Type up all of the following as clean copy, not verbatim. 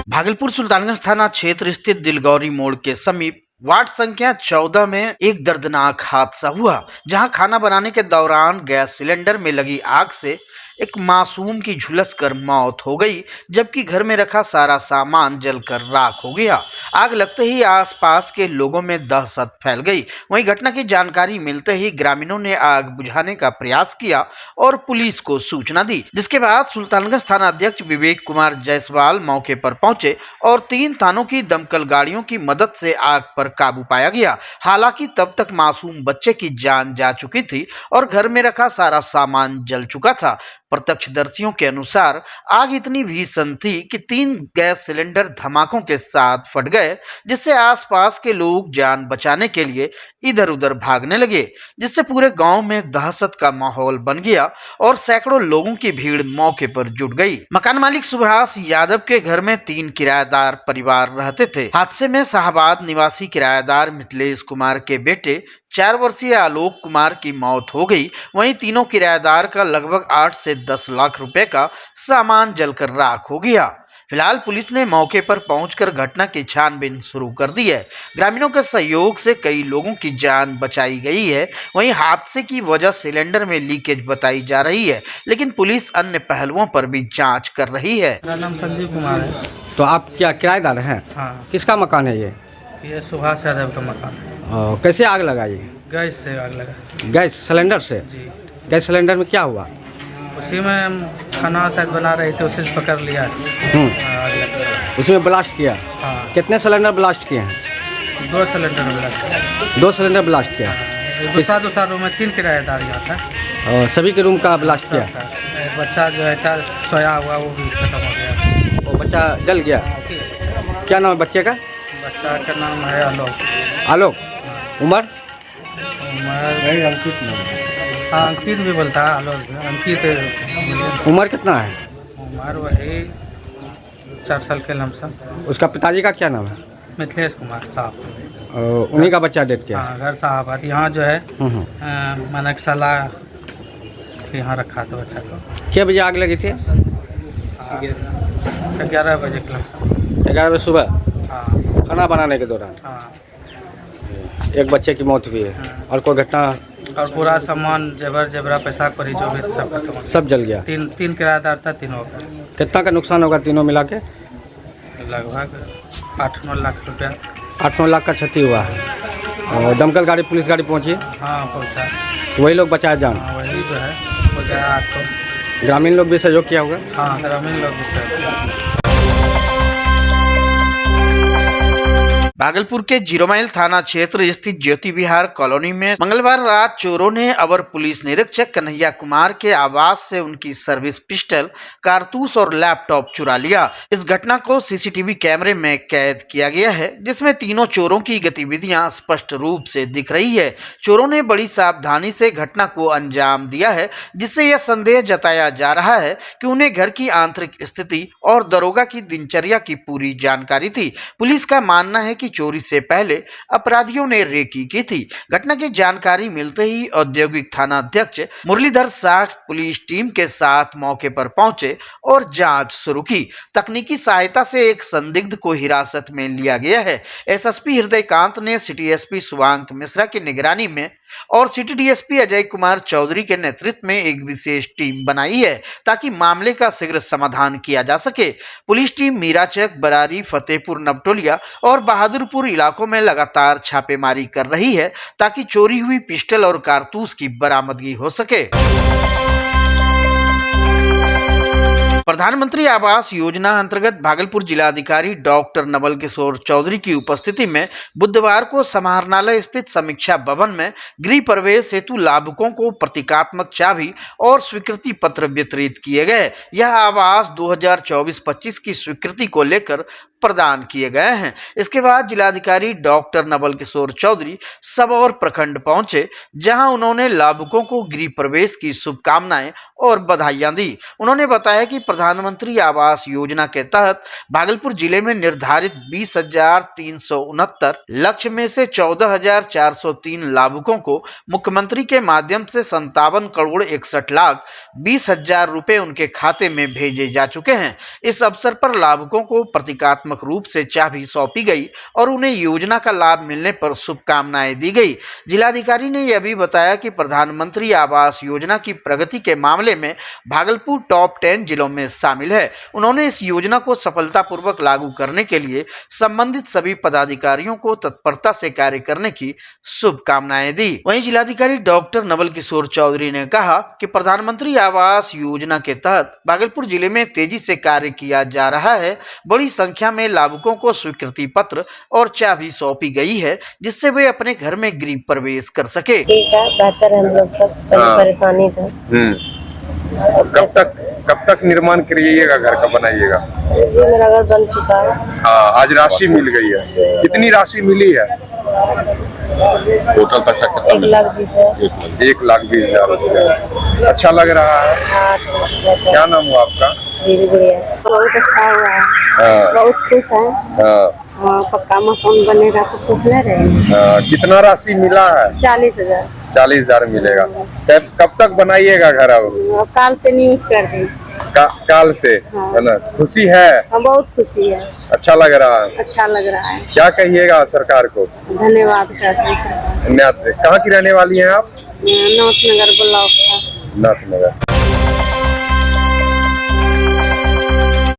भागलपुर सुल्तानगंज थाना क्षेत्र स्थित दिलगौरी मोड़ के समीप वार्ड संख्या 14 में एक दर्दनाक हादसा हुआ, जहां खाना बनाने के दौरान गैस सिलेंडर में लगी आग से एक मासूम की झुलसकर मौत हो गई, जबकि घर में रखा सारा सामान जलकर राख हो गया। आग लगते ही आसपास के लोगों में दहशत फैल गई। वहीं घटना की जानकारी मिलते ही ग्रामीणों ने आग बुझाने का प्रयास किया और पुलिस को सूचना दी, जिसके बाद सुल्तानगंज थाना अध्यक्ष विवेक कुमार जायसवाल मौके पर पहुंचे और 3 थानों की दमकल गाड़ियों की मदद से आग पर काबू पाया गया। हालांकि तब तक मासूम बच्चे की जान जा चुकी थी और घर में रखा सारा सामान जल चुका था। प्रत्यक्षदर्शियों के अनुसार आग इतनी भीषण थी कि 3 गैस सिलेंडर धमाकों के साथ फट गए, जिससे आसपास के लोग जान बचाने के लिए इधर उधर भागने लगे, जिससे पूरे गांव में दहशत का माहौल बन गया और सैकड़ों लोगों की भीड़ मौके पर जुट गई। मकान मालिक सुभाष यादव के घर में 3 किराएदार परिवार रहते थे। हादसे में शाहबाद निवासी किराएदार मिथिलेश कुमार के बेटे 4 वर्षीय आलोक कुमार की मौत हो गई। वहीं तीनों किराएदार का लगभग 8 से 10 लाख रुपए का सामान जलकर राख हो गया। फिलहाल पुलिस ने मौके पर पहुंचकर घटना की छानबीन शुरू कर दी है। ग्रामीणों के सहयोग से कई लोगों की जान बचाई गई है। वहीं हादसे की वजह सिलेंडर में लीकेज बताई जा रही है, लेकिन पुलिस अन्य पहलुओं पर भी जांच कर रही है। मेरा नाम संजीव कुमार है। तो आप क्या किराएदार हैं? हाँ, किसका मकान है ये? ये सुभाष यादव का मकान है। कैसे आग लगा ये? गैस से आग लगा। गैस सिलेंडर से? जी, गैस सिलेंडर में क्या हुआ? उसी में हम खाना शायद बना रहे थे, उसी से पकड़ लिया। आग लगा। उसमें ब्लास्ट किया? हाँ, कितने सिलेंडर ब्लास्ट किए हैं? 2 सिलेंडर मिला। 2 सिलेंडर ब्लास्ट किया। दूसरा रूम में 3 किराएदार यहाँ था। सभी के रूम का ब्लास्ट किया? एक बच्चा जो है था सोया हुआ, वो भी खत्म हो गया। वो बच्चा जल गया? क्या नाम है बच्चे का? बच्चा का नाम है आलोक। आलोक? उम्र? अंकित नाम। हाँ, अंकित भी बोलता है आलोक। अंकित। उम्र कितना है? उम्र वही 4 साल के लमसम। उसका पिताजी का क्या नाम है? मिथिलेश कुमार साहब। उन्हीं का बच्चा डेट किया? हाँ, घर साहब यहाँ जो है मनकशाला यहाँ रखा था बच्चा को। क्या बजे आग लगी थी? 11 बजे के लमसम। 11 बजे सुबह? हाँ खाना बनाने के दौरान? हाँ। एक बच्चे की मौत हुई है। और कोई घटना? और पूरा सामान जेबरा पैसा कौड़ी जो भी सब खत्म। सब जल गया? 3 किराएदार था, तीनों का। कितना का नुकसान होगा तीनों मिला के? लगभग 8-9 लाख रुपया। 8-9 लाख का क्षति हुआ है। और दमकल गाड़ी पुलिस गाड़ी पहुंची? हाँ, पहुँचा। वही लोग बचाए जान? हाँ, वही जो है पहुँचाया आपको। ग्रामीण लोग भी सहयोग किया होगा? हाँ, ग्रामीण लोग भी सहयोग। भागलपुर के 0 माइल थाना क्षेत्र स्थित ज्योति विहार कॉलोनी में मंगलवार रात चोरों ने अवर पुलिस निरीक्षक कन्हैया कुमार के आवास से उनकी सर्विस पिस्टल, कारतूस और लैपटॉप चुरा लिया। इस घटना को सीसीटीवी कैमरे में कैद किया गया है, जिसमें तीनों चोरों की गतिविधियां स्पष्ट रूप से दिख रही है। चोरों ने बड़ी सावधानी से घटना को अंजाम दिया है, जिससे यह संदेह जताया जा रहा है कि उन्हें घर की आंतरिक स्थिति और दरोगा की दिनचर्या की पूरी जानकारी थी। पुलिस का मानना है कि चोरी से पहले अपराधियों ने रेकी की थी। घटना की जानकारी मिलते ही औद्योगिक थाना अध्यक्ष मुरलीधर शाह पुलिस टीम के साथ मौके पर पहुंचे और जांच शुरू की। तकनीकी सहायता से एक संदिग्ध को हिरासत में लिया गया है। एसएसपी हृदयकांत ने सिटी एसपी सुभांक मिश्रा की निगरानी में और सिटी डीएसपी अजय कुमार चौधरी के नेतृत्व में एक विशेष टीम बनाई है, ताकि मामले का शीघ्र समाधान किया जा सके। पुलिस टीम मीराचक, बरारी, फतेहपुर नवटोलिया और बहादुरपुर इलाकों में लगातार छापेमारी कर रही है, ताकि चोरी हुई पिस्टल और कारतूस की बरामदगी हो सके। प्रधानमंत्री आवास योजना अंतर्गत भागलपुर जिलाधिकारी डॉक्टर नवल किशोर चौधरी की उपस्थिति में बुधवार को समाहरणालय स्थित समीक्षा भवन में गृह प्रवेश हेतु लाभुकों को प्रतीकात्मक चाबी और स्वीकृति पत्र वितरित किए गए। यह आवास 2024-25 की स्वीकृति को लेकर प्रदान किए गए हैं। इसके बाद जिलाधिकारी डॉक्टर नवल किशोर चौधरी सबौर प्रखंड पहुंचे, जहां उन्होंने लाभुकों को गृह प्रवेश की शुभकामनाएं और बधाइयां दी। उन्होंने बताया कि प्रधानमंत्री आवास योजना के तहत भागलपुर जिले में निर्धारित 20,369 लक्ष्य में से 14,403 लाभुकों को मुख्यमंत्री के माध्यम से 57,61,20,000 रुपए उनके खाते में भेजे जा चुके हैं। इस अवसर पर लाभुकों को प्रतीकात्मक रूप से चाबी सौंपी गई और उन्हें योजना का लाभ मिलने पर शुभकामनाएं दी गई। जिलाधिकारी ने यह भी बताया कि प्रधानमंत्री आवास योजना की प्रगति के मामले में भागलपुर टॉप 10 जिलों में शामिल है। उन्होंने इस योजना को सफलतापूर्वक लागू करने के लिए संबंधित सभी पदाधिकारियों को तत्परता से कार्य करने की शुभकामनाएं दी। वहीं जिलाधिकारी डॉक्टर नवल किशोर चौधरी ने कहा कि प्रधानमंत्री आवास योजना के तहत भागलपुर जिले में तेजी से कार्य किया जा रहा है। बड़ी संख्या में लाभुकों को स्वीकृति पत्र और चाबी सौंपी गई है, जिससे वे अपने घर में गृह प्रवेश कर सके। ठीक है, बेहतर है। हम लोग सब परेशानी था। कब तक निर्माण करिएगा, घर का बनाइएगा? ये मेरा घर बन चुका है। हाँ, आज राशि मिल गई है। कितनी राशि मिली है? टोटल पैसा कितना? 1,20,000। 1,20,000। अच्छा लग रहा है। हाँ, क्या नाम हुआ आपका? धीरे धीरे बहुत अच्छा हुआ है। हाँ। बहुत खुश है। हाँ। हाँ, पक्का मकान बनेगा तो खुश नहीं रहेंगे। कितना राशि मिला है? 40,000। 40,000 मिलेगा। कब तक बनाइएगा घर? अब काल से न्यूज कर दी। काल से? हाँ। है ना? खुशी है? हाँ, बहुत खुशी है। अच्छा लग रहा है? अच्छा लग रहा है। क्या कहिएगा सरकार को? धन्यवाद करते हैं सरकार। धन्यवाद। कहाँ की रहने वाली हैं आप? नाथनगर ब्लॉक का। नाथनगर।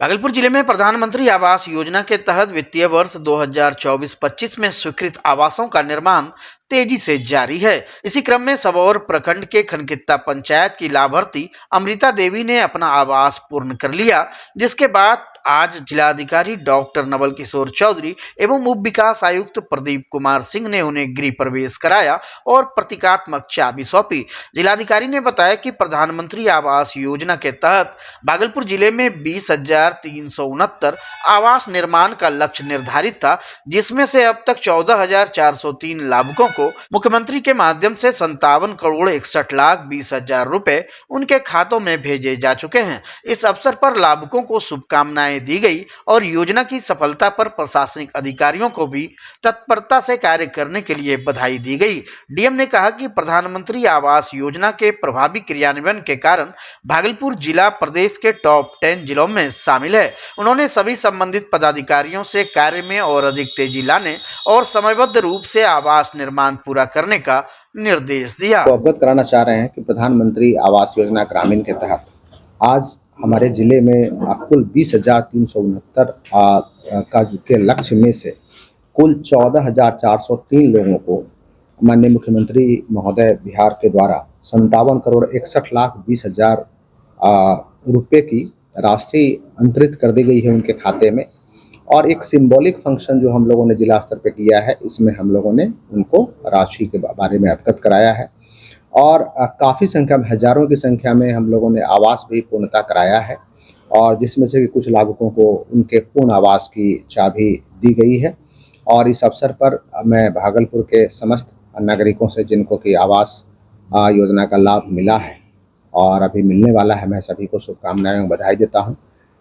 भागलपुर जिले में प्रधानमंत्री आवास योजना के तहत वित्तीय वर्ष 2024-25 में स्वीकृत आवासों का निर्माण तेजी से जारी है। इसी क्रम में सबौर प्रखंड के खनकित्ता पंचायत की लाभार्थी अमृता देवी ने अपना आवास पूर्ण कर लिया, जिसके बाद आज जिलाधिकारी डॉक्टर नवल किशोर चौधरी एवं उप विकास आयुक्त प्रदीप कुमार सिंह ने उन्हें गृह प्रवेश कराया और प्रतीकात्मक चाबी सौंपी। जिलाधिकारी ने बताया कि प्रधानमंत्री आवास योजना के तहत भागलपुर जिले में 20,369 आवास निर्माण का लक्ष्य निर्धारित था, जिसमें से अब तक 14,403 लाभुकों को मुख्यमंत्री के माध्यम से 57,61,20,000 रुपए उनके खातों में भेजे जा चुके हैं। इस अवसर पर लाभुकों को शुभकामनाएं दी गई और योजना की सफलता पर प्रशासनिक अधिकारियों को भी तत्परता से कार्य करने के लिए बधाई दी गई। डीएम ने कहा कि प्रधानमंत्री आवास योजना के प्रभावी क्रियान्वयन के कारण भागलपुर जिला प्रदेश के टॉप 10 जिलों में शामिल है। उन्होंने सभी संबंधित पदाधिकारियों से कार्य में और अधिक तेजी लाने और समयबद्ध रूप से आवास निर्माण पूरा करने का निर्देश दिया। तो अवगत कराना चाह रहे हैं कि प्रधानमंत्री आवास योजना ग्रामीण के तहत आज हमारे जिले में कुल 20,369 का के लक्ष्य में से कुल 14,403 लोगों को माननीय मुख्यमंत्री महोदय बिहार के द्वारा 57,61,20,000 रुपये की राशि अंतरित कर दी गई है उनके खाते में। और एक सिंबॉलिक फंक्शन जो हम लोगों ने जिला स्तर पे किया है, इसमें हम लोगों ने उनको राशि के बारे में अवगत कराया है और काफ़ी संख्या में, हजारों की संख्या में हम लोगों ने आवास भी पूर्णता कराया है और जिसमें से कुछ लाभुकों को उनके पूर्ण आवास की चाबी दी गई है। और इस अवसर पर मैं भागलपुर के समस्त नागरिकों से जिनको कि आवास योजना का लाभ मिला है और अभी मिलने वाला है, मैं सभी को शुभकामनाएं और बधाई देता हूं।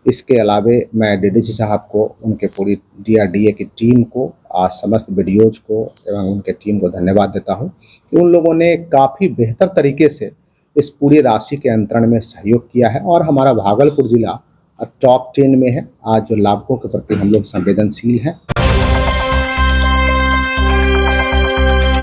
इसके अलावे मैं डीडीसी साहब को, उनके पूरी DRDA की टीम को, समस्त BDOs को एवं उनके टीम को धन्यवाद देता हूं कि उन लोगों ने काफ़ी बेहतर तरीके से इस पूरी राशि के अंतरण में सहयोग किया है और हमारा भागलपुर जिला टॉप 10 में है। आज जो लाभुकों के प्रति हम लोग संवेदनशील हैं।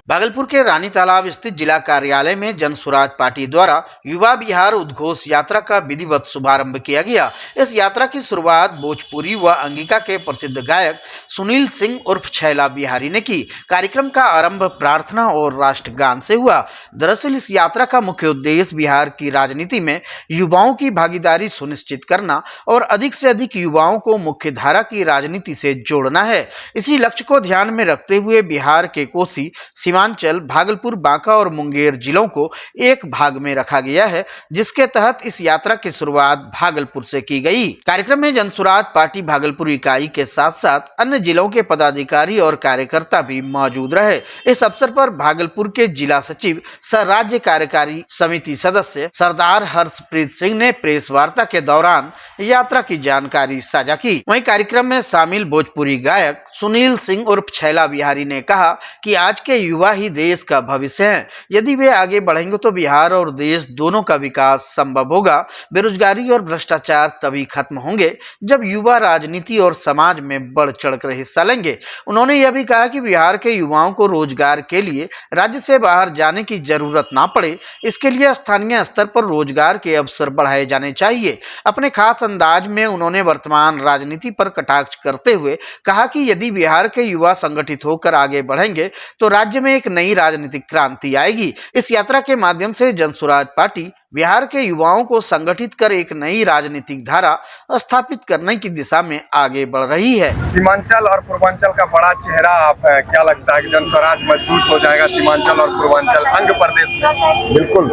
भागलपुर के रानी तालाब स्थित जिला कार्यालय में जन स्वराज पार्टी द्वारा युवा बिहार उद्घोष यात्रा का विधिवत शुभारंभ किया गया। इस यात्रा की शुरुआत भोजपुरी व अंगिका के प्रसिद्ध गायक सुनील सिंह उर्फ छैला बिहारी ने की। कार्यक्रम का आरंभ प्रार्थना और राष्ट्रगान से हुआ। दरअसल इस यात्रा का मुख्य उद्देश्य बिहार की राजनीति में युवाओं की भागीदारी सुनिश्चित करना और अधिक से अधिक युवाओं को मुख्य धारा की राजनीति से जोड़ना है। इसी लक्ष्य को ध्यान में रखते हुए बिहार के कोसी सीमांचल सीमांचल, भागलपुर, बांका और मुंगेर जिलों को एक भाग में रखा गया है, जिसके तहत इस यात्रा की शुरुआत भागलपुर से की गई। कार्यक्रम में जनसुराज पार्टी भागलपुर इकाई के साथ साथ अन्य जिलों के पदाधिकारी और कार्यकर्ता भी मौजूद रहे। इस अवसर पर भागलपुर के जिला सचिव सह राज्य कार्यकारी समिति सदस्य सरदार हर्षप्रीत सिंह ने प्रेस वार्ता के दौरान यात्रा की जानकारी साझा की। वहीं कार्यक्रम में शामिल भोजपुरी गायक सुनील सिंह उर्फ छैला बिहारी ने कहा कि आज के युवा ही देश का भविष्य हैं। यदि वे आगे बढ़ेंगे तो बिहार और देश दोनों का विकास संभव होगा। बेरोजगारी और भ्रष्टाचार तभी खत्म होंगे जब युवा राजनीति और समाज में बढ़ चढ़कर हिस्सा लेंगे। उन्होंने यह भी कहा कि बिहार के युवाओं को रोजगार के लिए राज्य से बाहर जाने की जरूरत ना पड़े, इसके लिए स्थानीय स्तर पर रोजगार के अवसर बढ़ाए जाने चाहिए। अपने खास अंदाज में उन्होंने वर्तमान राजनीति पर कटाक्ष करते हुए कहा कि यदि बिहार के युवा संगठित होकर आगे बढ़ेंगे तो राज्य में एक नई राजनीतिक क्रांति आएगी। इस यात्रा के माध्यम से जनसुराज पार्टी बिहार के युवाओं को संगठित कर एक नई राजनीतिक धारा स्थापित करने की दिशा में आगे बढ़ रही है। सीमांचल और पूर्वांचल का बड़ा चेहरा आप हैं, क्या लगता है कि जनस्वराज मजबूत हो जाएगा सीमांचल और पूर्वांचल अंग प्रदेश में? बिल्कुल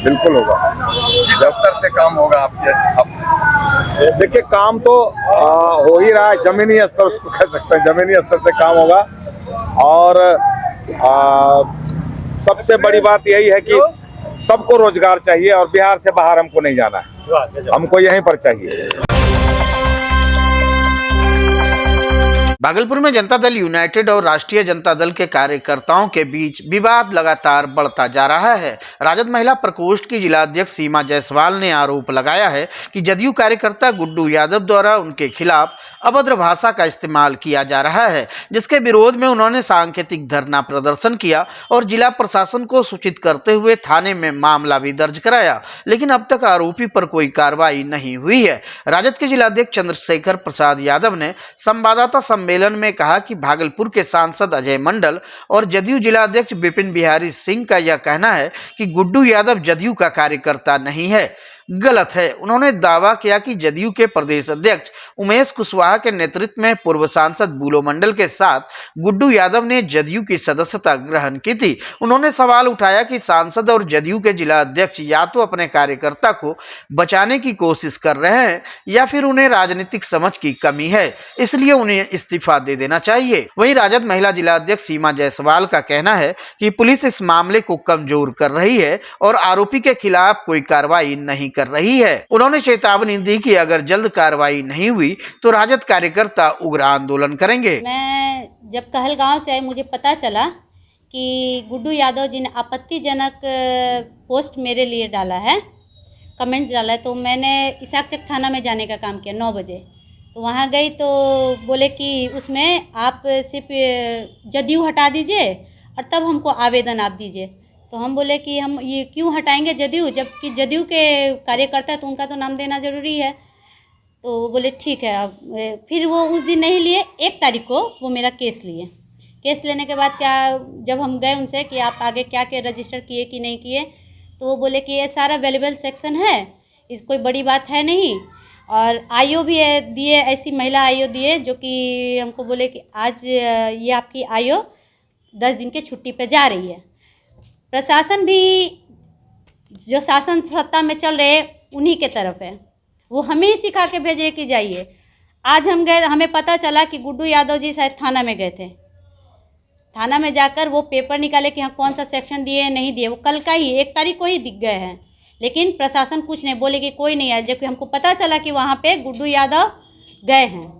बिल्कुल होगा। किस स्तर से काम होगा आपके? देखिए, काम तो हो ही रहा है, जमीनी स्तर उसको कह सकते हैं, जमीनी स्तर से काम होगा। और सबसे बड़ी बात यही है कि सबको रोजगार चाहिए और बिहार से बाहर हमको नहीं जाना है, हमको यहीं पर चाहिए। भागलपुर में जनता दल यूनाइटेड और राष्ट्रीय जनता दल के कार्यकर्ताओं के बीच विवाद लगातार बढ़ता जा रहा है। राजद महिला प्रकोष्ठ की जिलाध्यक्ष सीमा जायसवाल ने आरोप लगाया है कि जदयू कार्यकर्ता गुड्डू यादव द्वारा उनके खिलाफ अभद्र भाषा का इस्तेमाल किया जा रहा है, जिसके विरोध में उन्होंने सांकेतिक धरना प्रदर्शन किया और जिला प्रशासन को सूचित करते हुए थाने में मामला भी दर्ज कराया, लेकिन अब तक आरोपी पर कोई कार्रवाई नहीं हुई है। राजद के जिलाध्यक्ष चंद्रशेखर प्रसाद यादव ने संवाददाता सम्मेलन में कहा कि भागलपुर के सांसद अजय मंडल और जदयू जिलाध्यक्ष विपिन बिहारी सिंह का यह कहना है कि गुड्डू यादव जदयू का कार्यकर्ता नहीं है, गलत है। उन्होंने दावा किया कि जदयू के प्रदेश अध्यक्ष उमेश कुशवाहा के नेतृत्व में पूर्व सांसद बुलो मंडल के साथ गुड्डू यादव ने जदयू की सदस्यता ग्रहण की थी। उन्होंने सवाल उठाया कि सांसद और जदयू के जिला अध्यक्ष या तो अपने कार्यकर्ता को बचाने की कोशिश कर रहे हैं या फिर उन्हें राजनीतिक समझ की कमी है, इसलिए उन्हें इस्तीफा दे देना चाहिए। वहीं राजद महिला जिला अध्यक्ष सीमा जायसवाल का कहना है कि पुलिस इस मामले को कमजोर कर रही है और आरोपी के खिलाफ कोई कार्रवाई नहीं कर रही है। उन्होंने चेतावनी दी कि अगर जल्द कार्रवाई नहीं हुई तो राजद कार्यकर्ता उग्र आंदोलन करेंगे। मैं जब कहलगांव से आई, मुझे पता चला कि गुड्डू यादव जी ने आपत्तिजनक पोस्ट मेरे लिए डाला है, कमेंट्स डाला है, तो मैंने इसाकचक थाना में जाने का काम किया 9 बजे। तो वहाँ गई तो बोले कि उसमें आप सिर्फ जदयू हटा दीजिए और तब हमको आवेदन आप दीजिए। तो हम बोले कि हम ये क्यों हटाएंगे जदयू, जबकि जदयू के कार्यकर्ता है तो उनका तो नाम देना ज़रूरी है। तो बोले ठीक है। अब फिर वो उस दिन नहीं लिए, 1 तारीख को वो मेरा केस लिए। केस लेने के बाद क्या, जब हम गए उनसे कि आप आगे क्या क्या रजिस्टर किए कि नहीं किए, तो वो बोले कि ये सारा अवेलेबल सेक्शन है, इस कोई बड़ी बात है नहीं। और आईओ भी दिए, ऐसी महिला आईओ दिए जो कि हमको बोले कि आज ये आपकी आईओ 10 दिन के छुट्टी पे जा रही है। प्रशासन भी जो शासन सत्ता में चल रहे उन्हीं के तरफ है, वो हमें ही सिखा के भेजे कि जाइए। आज हम गए, हमें पता चला कि गुड्डू यादव जी शायद थाना में गए थे। थाना में जाकर वो पेपर निकाले कि हाँ कौन सा सेक्शन दिए नहीं दिए, वो कल का ही 1 तारीख को ही दिख गए हैं। लेकिन प्रशासन कुछ नहीं बोले कि कोई नहीं आया, जबकि हमको पता चला कि वहाँ पे गुड्डू यादव गए हैं।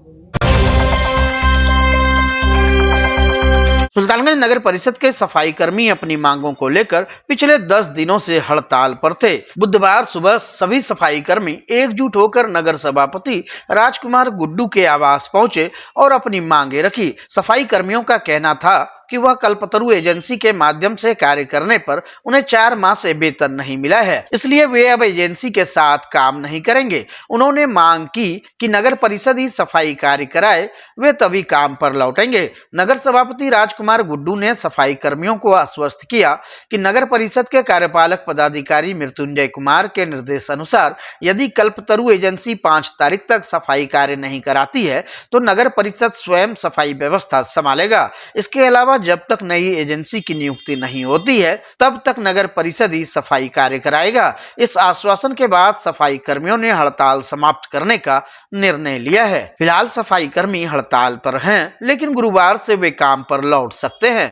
सुल्तानगंज नगर परिषद के सफाई कर्मी अपनी मांगों को लेकर पिछले 10 दिनों से हड़ताल पर थे। बुधवार सुबह सभी सफाई कर्मी एकजुट होकर नगर सभापति राजकुमार गुड्डू के आवास पहुंचे और अपनी मांगे रखी। सफाई कर्मियों का कहना था कि वह कल्पतरु एजेंसी के माध्यम से कार्य करने पर उन्हें 4 माह से वेतन नहीं मिला है, इसलिए वे अब एजेंसी के साथ काम नहीं करेंगे। उन्होंने मांग की कि नगर परिषद ही सफाई कार्य कराए, वे तभी काम पर लौटेंगे। नगर सभापति राजकुमार गुड्डू ने सफाई कर्मियों को आश्वस्त किया कि नगर परिषद के कार्यपालक पदाधिकारी मृत्युंजय कुमार के निर्देश अनुसार यदि कल्पतरु एजेंसी 5 तारीख तक सफाई कार्य नहीं कराती है तो नगर परिषद स्वयं सफाई व्यवस्था संभालेगा। इसके अलावा अलावा जब तक नई एजेंसी की नियुक्ति नहीं होती है तब तक नगर परिषद ही सफाई कार्य कराएगा। इस आश्वासन के बाद सफाई कर्मियों ने हड़ताल समाप्त करने का निर्णय लिया है। फिलहाल सफाई कर्मी हड़ताल पर हैं, लेकिन गुरुवार से वे काम पर लौट सकते हैं।